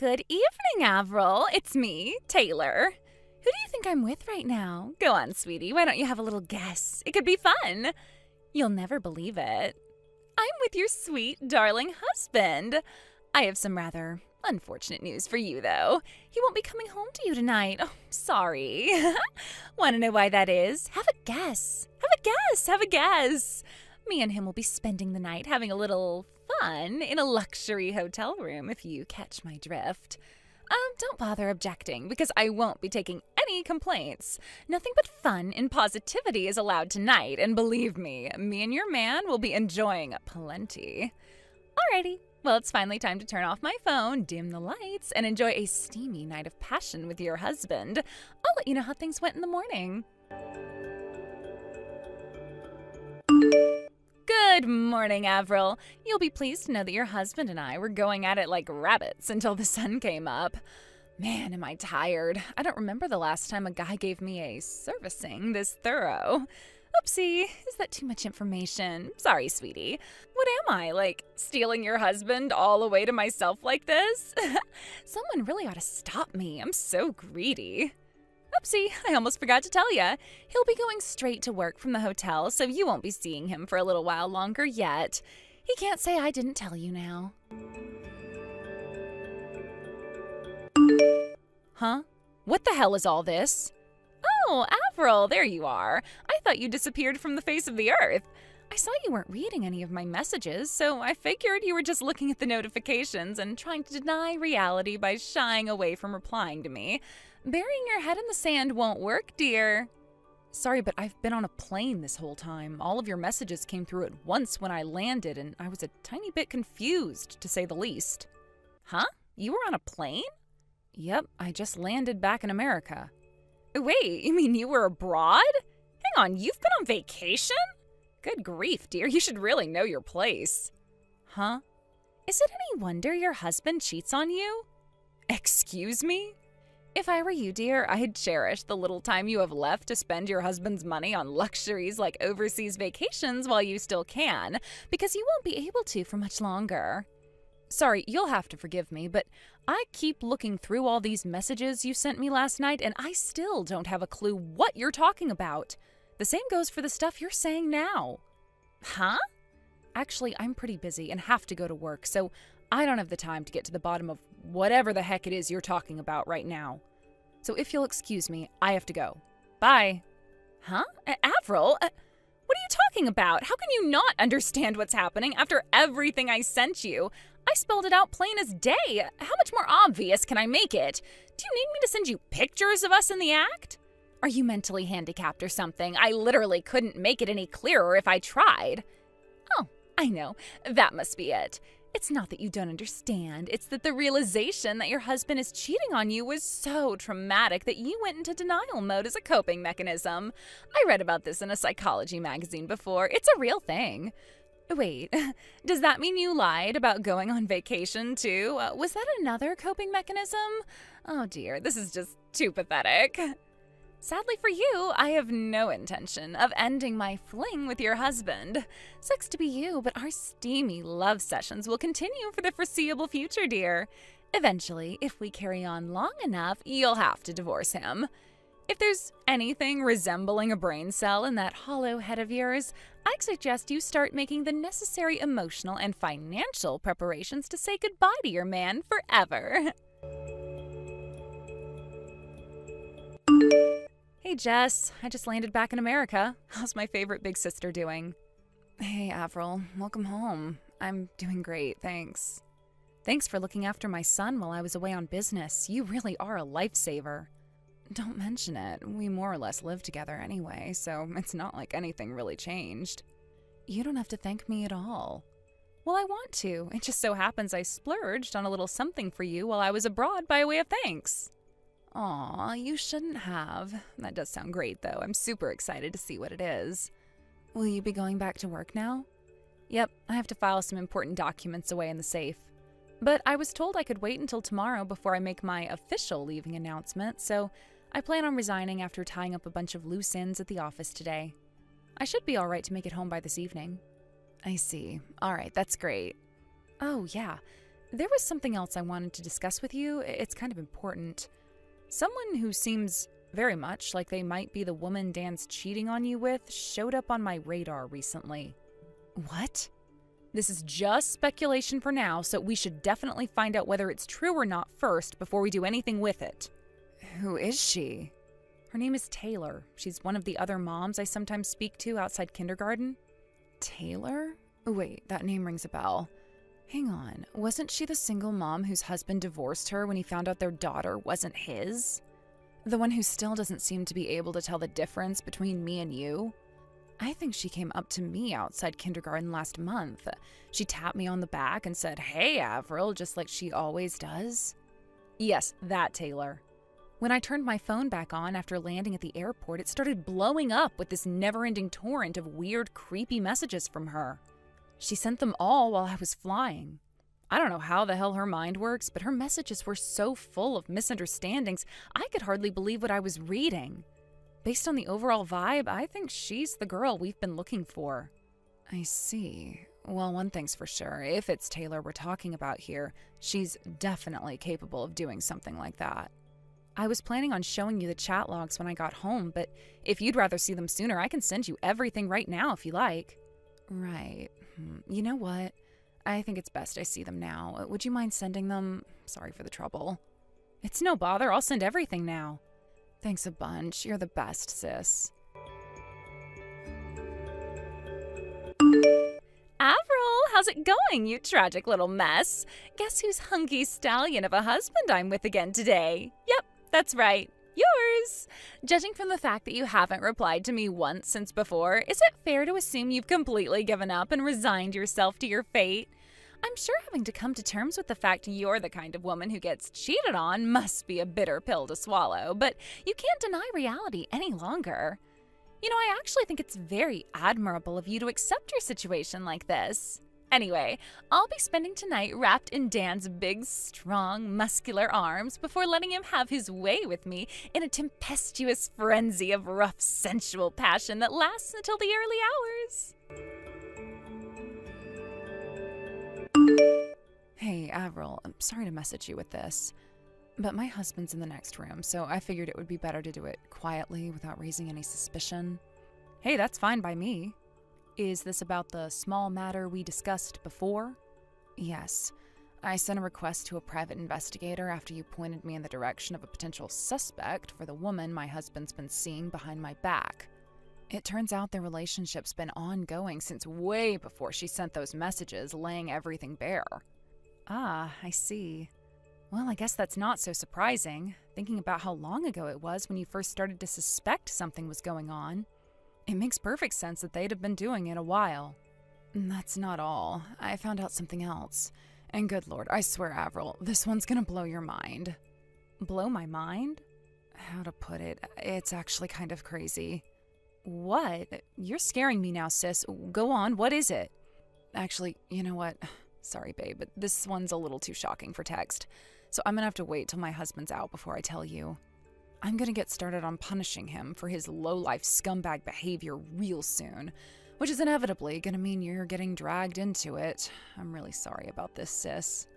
Good evening, Avril. It's me, Taylor. Who do you think I'm with right now? Go on, sweetie. Why don't you have a little guess? It could be fun. You'll never believe it. I'm with your sweet, darling husband. I have some rather unfortunate news for you, though. He won't be coming home to you tonight. Oh, sorry. Want to know why that is? Have a guess. Have a guess. Me and him will be spending the night having a little fun in a luxury hotel room, if you catch my drift. Don't bother objecting, because I won't be taking any complaints. Nothing but fun and positivity is allowed tonight, and believe me and your man will be enjoying plenty. Alrighty, well, it's finally time to turn off my phone, dim the lights, and enjoy a steamy night of passion with your husband. I'll let you know how things went in the morning. Good morning, Avril. You'll be pleased to know that your husband and I were going at it like rabbits until the sun came up. Man, am I tired. I don't remember the last time a guy gave me a servicing this thorough. Oopsie, is that too much information? Sorry, sweetie. What am I, like, stealing your husband all the way to myself like this? Someone really ought to stop me. I'm so greedy. Oopsie, I almost forgot to tell ya. He'll be going straight to work from the hotel, so you won't be seeing him for a little while longer yet. He can't say I didn't tell you now. Huh? What the hell is all this? Oh, Avril, there you are. I thought you disappeared from the face of the earth. I saw you weren't reading any of my messages, so I figured you were just looking at the notifications and trying to deny reality by shying away from replying to me. Burying your head in the sand won't work, dear. Sorry, but I've been on a plane this whole time. All of your messages came through at once when I landed, and I was a tiny bit confused, to say the least. Huh? You were on a plane? Yep, I just landed back in America. Wait, you mean you were abroad? Hang on, you've been on vacation? Good grief, dear, you should really know your place. Huh? Is it any wonder your husband cheats on you? Excuse me? If I were you, dear, I'd cherish the little time you have left to spend your husband's money on luxuries like overseas vacations while you still can, because you won't be able to for much longer. Sorry, you'll have to forgive me, but I keep looking through all these messages you sent me last night, and I still don't have a clue what you're talking about. The same goes for the stuff you're saying now. Huh? Actually, I'm pretty busy and have to go to work, so I don't have the time to get to the bottom of whatever the heck it is you're talking about right now. So if you'll excuse me, I have to go. Bye. Huh? Avril? What are you talking about? How can you not understand what's happening after everything I sent you? I spelled it out plain as day. How much more obvious can I make it? Do you need me to send you pictures of us in the act? Are you mentally handicapped or something? I literally couldn't make it any clearer if I tried. Oh, I know. That must be it. It's not that you don't understand. It's that the realization that your husband is cheating on you was so traumatic that you went into denial mode as a coping mechanism. I read about this in a psychology magazine before. It's a real thing. Wait, does that mean you lied about going on vacation too? Was that another coping mechanism? Oh dear, this is just too pathetic. Sadly for you, I have no intention of ending my fling with your husband. Sucks to be you, but our steamy love sessions will continue for the foreseeable future, dear. Eventually, if we carry on long enough, you'll have to divorce him. If there's anything resembling a brain cell in that hollow head of yours, I'd suggest you start making the necessary emotional and financial preparations to say goodbye to your man forever. Hey, Jess. I just landed back in America. How's my favorite big sister doing? Hey, Avril. Welcome home. I'm doing great, thanks. Thanks for looking after my son while I was away on business. You really are a lifesaver. Don't mention it. We more or less live together anyway, so it's not like anything really changed. You don't have to thank me at all. Well, I want to. It just so happens I splurged on a little something for you while I was abroad by way of thanks. Aw, you shouldn't have. That does sound great, though. I'm super excited to see what it is. Will you be going back to work now? Yep, I have to file some important documents away in the safe. But I was told I could wait until tomorrow before I make my official leaving announcement, so I plan on resigning after tying up a bunch of loose ends at the office today. I should be all right to make it home by this evening. I see. All right, that's great. Oh, yeah. There was something else I wanted to discuss with you. It's kind of important. Someone who seems very much like they might be the woman Dan's cheating on you with showed up on my radar recently. What? This is just speculation for now, so we should definitely find out whether it's true or not first before we do anything with it. Who is she? Her name is Taylor. She's one of the other moms I sometimes speak to outside kindergarten. Taylor? Oh, wait, that name rings a bell. Hang on, wasn't she the single mom whose husband divorced her when he found out their daughter wasn't his? The one who still doesn't seem to be able to tell the difference between me and you? I think she came up to me outside kindergarten last month. She tapped me on the back and said, "Hey, Avril," just like she always does. Yes, that Taylor. When I turned my phone back on after landing at the airport, it started blowing up with this never-ending torrent of weird, creepy messages from her. She sent them all while I was flying. I don't know how the hell her mind works, but her messages were so full of misunderstandings, I could hardly believe what I was reading. Based on the overall vibe, I think she's the girl we've been looking for. I see. Well, one thing's for sure. If it's Taylor we're talking about here, she's definitely capable of doing something like that. I was planning on showing you the chat logs when I got home, but if you'd rather see them sooner, I can send you everything right now if you like. Right. You know what? I think it's best I see them now. Would you mind sending them? Sorry for the trouble. It's no bother. I'll send everything now. Thanks a bunch. You're the best, sis. Avril, how's it going, you tragic little mess? Guess whose hunky stallion of a husband I'm with again today? Yep, that's right. Yours. Judging from the fact that you haven't replied to me once since before, is it fair to assume you've completely given up and resigned yourself to your fate? I'm sure having to come to terms with the fact you're the kind of woman who gets cheated on must be a bitter pill to swallow, but you can't deny reality any longer. You know, I actually think it's very admirable of you to accept your situation like this. Anyway, I'll be spending tonight wrapped in Dan's big, strong, muscular arms before letting him have his way with me in a tempestuous frenzy of rough, sensual passion that lasts until the early hours. Hey, Avril, I'm sorry to message you with this, but my husband's in the next room, so I figured it would be better to do it quietly without raising any suspicion. Hey, that's fine by me. Is this about the small matter we discussed before? Yes. I sent a request to a private investigator after you pointed me in the direction of a potential suspect for the woman my husband's been seeing behind my back. It turns out their relationship's been ongoing since way before she sent those messages laying everything bare. Ah, I see. Well, I guess that's not so surprising, thinking about how long ago it was when you first started to suspect something was going on. It makes perfect sense that they'd have been doing it a while. That's not all. I found out something else. And good Lord, I swear, Avril, this one's gonna blow your mind. Blow my mind? How to put it? It's actually kind of crazy. What? You're scaring me now, sis. Go on, what is it? Actually, you know what? Sorry, babe, but this one's a little too shocking for text. So I'm gonna have to wait till my husband's out before I tell you. I'm gonna get started on punishing him for his low-life scumbag behavior real soon, which is inevitably gonna mean you're getting dragged into it. I'm really sorry about this, sis.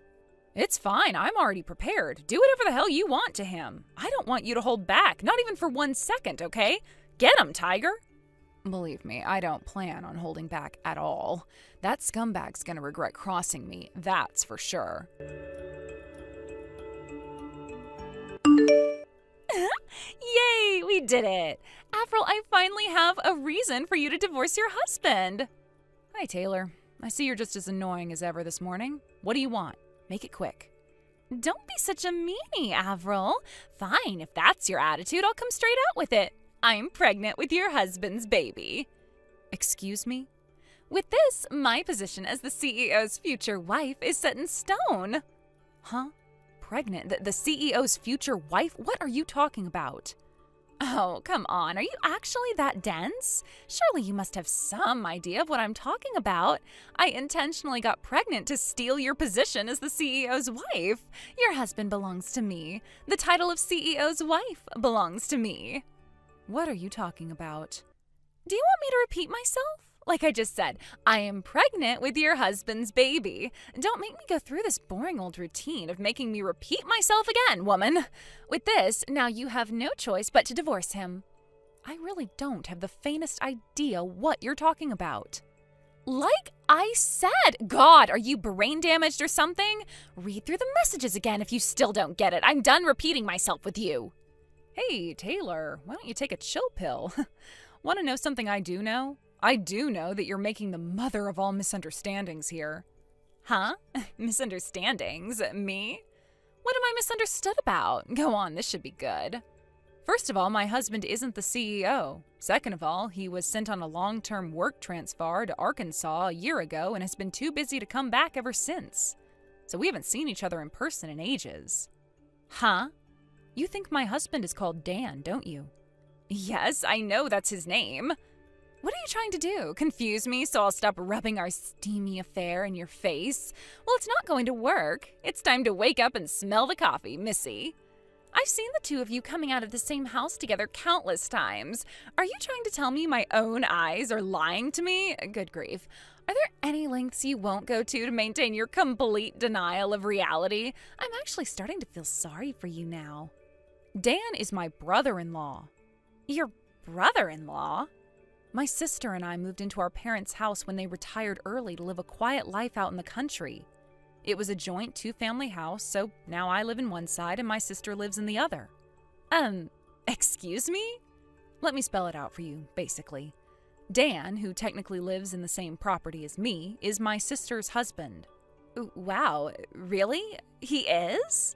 It's fine. I'm already prepared. Do whatever the hell you want to him. I don't want you to hold back, not even for 1 second, okay? Get him, Tiger! Believe me, I don't plan on holding back at all. That scumbag's gonna regret crossing me, that's for sure. Yay, we did it! Avril, I finally have a reason for you to divorce your husband. Hi, Taylor. I see you're just as annoying as ever this morning. What do you want? Make it quick. Don't be such a meanie, Avril. Fine, if that's your attitude, I'll come straight out with it. I'm pregnant with your husband's baby. Excuse me? With this, my position as the CEO's future wife is set in stone. Huh? Pregnant? The CEO's future wife? What are you talking about? Oh, come on. Are you actually that dense? Surely you must have some idea of what I'm talking about. I intentionally got pregnant to steal your position as the CEO's wife. Your husband belongs to me. The title of CEO's wife belongs to me. What are you talking about? Do you want me to repeat myself? Like I just said, I am pregnant with your husband's baby. Don't make me go through this boring old routine of making me repeat myself again, woman. With this, now you have no choice but to divorce him. I really don't have the faintest idea what you're talking about. Like I said, God, are you brain damaged or something? Read through the messages again if you still don't get it. I'm done repeating myself with you. Hey, Taylor, why don't you take a chill pill? Want to know something I do know? I do know that you're making the mother of all misunderstandings here. Huh? Misunderstandings? Me? What am I misunderstood about? Go on, this should be good. First of all, my husband isn't the CEO. Second of all, he was sent on a long-term work transfer to Arkansas a year ago and has been too busy to come back ever since. So we haven't seen each other in person in ages. Huh? You think my husband is called Dan, don't you? Yes, I know that's his name. What are you trying to do? Confuse me so I'll stop rubbing our steamy affair in your face? Well, it's not going to work. It's time to wake up and smell the coffee, Missy. I've seen the two of you coming out of the same house together countless times. Are you trying to tell me my own eyes are lying to me? Good grief. Are there any lengths you won't go to maintain your complete denial of reality? I'm actually starting to feel sorry for you now. Dan is my brother-in-law. Your brother-in-law? My sister and I moved into our parents' house when they retired early to live a quiet life out in the country. It was a joint two-family house, so now I live in one side and my sister lives in the other. Excuse me? Let me spell it out for you, basically. Dan, who technically lives in the same property as me, is my sister's husband. Wow, really? He is?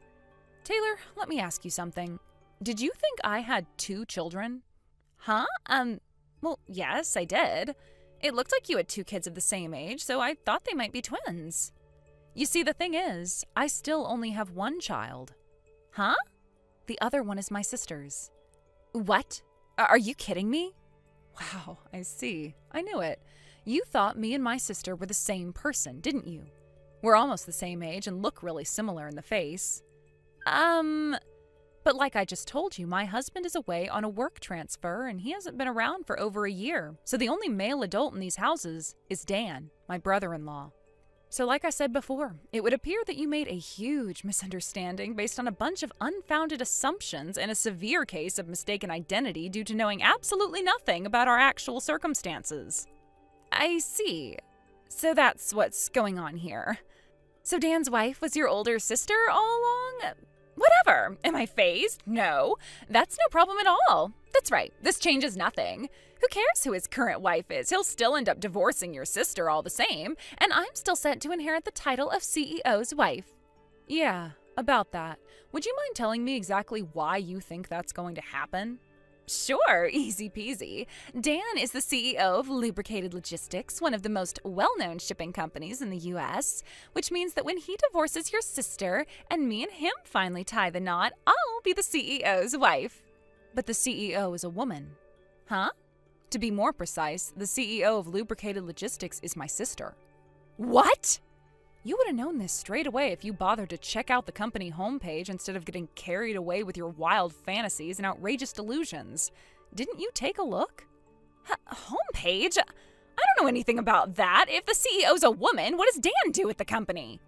Taylor, let me ask you something. Did you think I had 2 children? Huh? Well, yes, I did. It looked like you had 2 kids of the same age, so I thought they might be twins. You see, the thing is, I still only have 1 child. Huh? The other one is my sister's. What? Are you kidding me? Wow, I see. I knew it. You thought me and my sister were the same person, didn't you? We're almost the same age and look really similar in the face. But like I just told you, my husband is away on a work transfer and he hasn't been around for over a year. So the only male adult in these houses is Dan, my brother-in-law. So like I said before, it would appear that you made a huge misunderstanding based on a bunch of unfounded assumptions and a severe case of mistaken identity due to knowing absolutely nothing about our actual circumstances. I see. So that's what's going on here. So Dan's wife was your older sister all along? Whatever. Am I phased? No. That's no problem at all. That's right. This changes nothing. Who cares who his current wife is? He'll still end up divorcing your sister all the same, and I'm still set to inherit the title of CEO's wife. Yeah, about that. Would you mind telling me exactly why you think that's going to happen? Sure, easy peasy. Dan is the CEO of Lubricated Logistics, one of the most well-known shipping companies in the U.S., which means that when he divorces your sister and me and him finally tie the knot, I'll be the CEO's wife. But the CEO is a woman. Huh? To be more precise, the CEO of Lubricated Logistics is my sister. What? You would have known this straight away if you bothered to check out the company homepage instead of getting carried away with your wild fantasies and outrageous delusions. Didn't you take a look? Homepage? I don't know anything about that. If the CEO's a woman, what does Dan do at the company?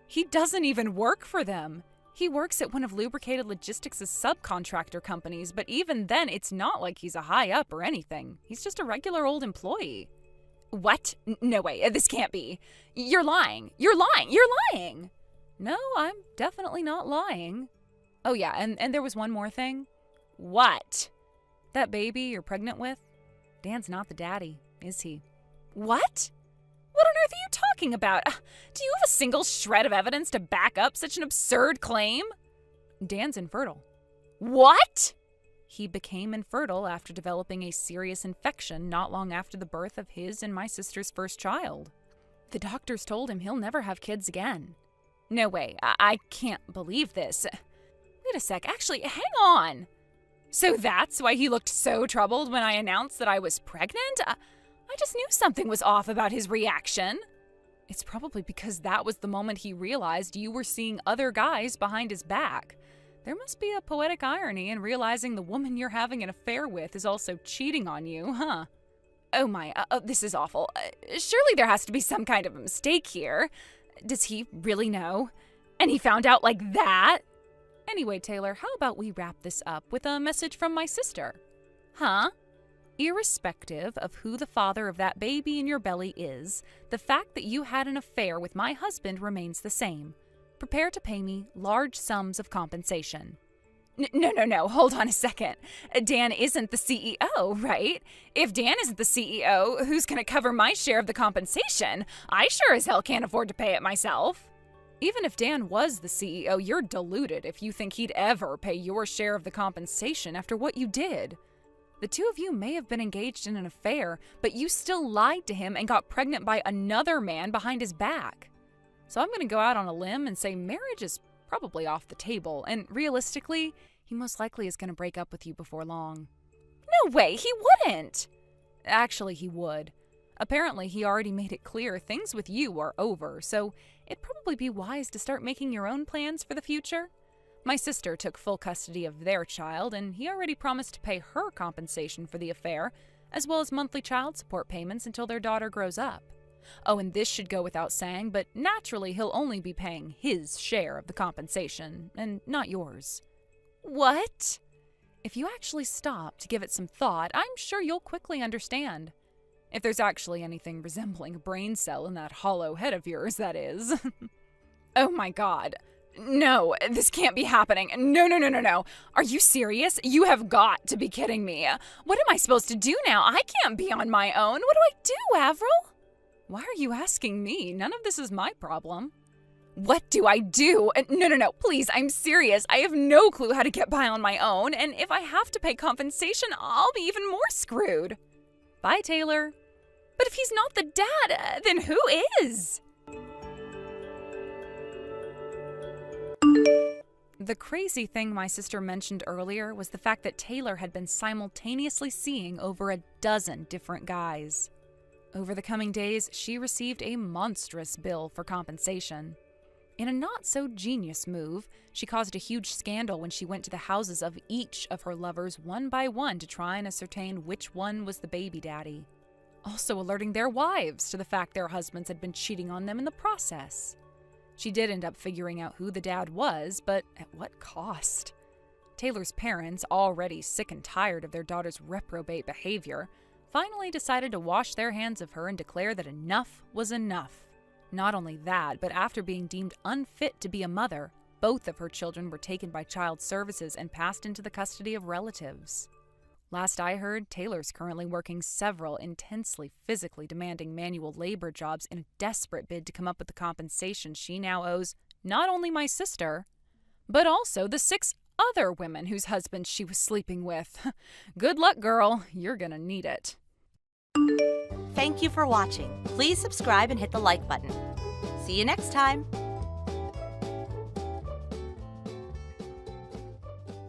He doesn't even work for them. He works at one of Lubricated Logistics' subcontractor companies, but even then, it's not like he's a high-up or anything. He's just a regular old employee. What? No way, this can't be. You're lying. You're lying. You're lying. No, I'm definitely not lying. Oh yeah, and there was one more thing. What? That baby you're pregnant with? Dan's not the daddy, is he? What? What on earth are you talking about? Do you have a single shred of evidence to back up such an absurd claim? Dan's infertile. What? He became infertile after developing a serious infection not long after the birth of his and my sister's first child. The doctors told him he'll never have kids again. No way, I can't believe this. Wait a sec, actually, hang on. So that's why he looked so troubled when I announced that I was pregnant? I just knew something was off about his reaction. It's probably because that was the moment he realized you were seeing other guys behind his back. There must be a poetic irony in realizing the woman you're having an affair with is also cheating on you, huh? Oh my, this is awful. Surely there has to be some kind of a mistake here. Does he really know? And he found out like that? Anyway, Taylor, how about we wrap this up with a message from my sister? Huh? Irrespective of who the father of that baby in your belly is, the fact that you had an affair with my husband remains the same. Prepare to pay me large sums of compensation. No, hold on a second. Dan isn't the CEO, right? If Dan isn't the CEO, who's going to cover my share of the compensation? I sure as hell can't afford to pay it myself. Even if Dan was the CEO, you're deluded if you think he'd ever pay your share of the compensation after what you did. The two of you may have been engaged in an affair, but you still lied to him and got pregnant by another man behind his back. So I'm going to go out on a limb and say marriage is probably off the table, and realistically, he most likely is going to break up with you before long. No way, he wouldn't! Actually, he would. Apparently, he already made it clear things with you are over, so it'd probably be wise to start making your own plans for the future. My sister took full custody of their child, and he already promised to pay her compensation for the affair, as well as monthly child support payments until their daughter grows up. Oh, and this should go without saying, but naturally he'll only be paying his share of the compensation, and not yours. What? If you actually stop to give it some thought, I'm sure you'll quickly understand. If there's actually anything resembling a brain cell in that hollow head of yours, that is. Oh my God. No, this can't be happening. No. Are you serious? You have got to be kidding me. What am I supposed to do now? I can't be on my own. What do I do, Avril? Why are you asking me? None of this is my problem. What do I do? No, please, I'm serious. I have no clue how to get by on my own, and if I have to pay compensation, I'll be even more screwed. Bye, Taylor. But if he's not the dad, then who is? The crazy thing my sister mentioned earlier was the fact that Taylor had been simultaneously seeing over a dozen different guys. Over the coming days, she received a monstrous bill for compensation. In a not-so-genius move, she caused a huge scandal when she went to the houses of each of her lovers one by one to try and ascertain which one was the baby daddy, also alerting their wives to the fact their husbands had been cheating on them in the process. She did end up figuring out who the dad was, but at what cost? Taylor's parents, already sick and tired of their daughter's reprobate behavior, finally decided to wash their hands of her and declare that enough was enough. Not only that, but after being deemed unfit to be a mother, both of her children were taken by child services and passed into the custody of relatives. Last I heard, Taylor's currently working several intensely physically demanding manual labor jobs in a desperate bid to come up with the compensation she now owes not only my sister, but also the 6 other women whose husbands she was sleeping with. Good luck, girl. You're gonna need it. Thank you for watching. Please subscribe and hit the like button. See you next time.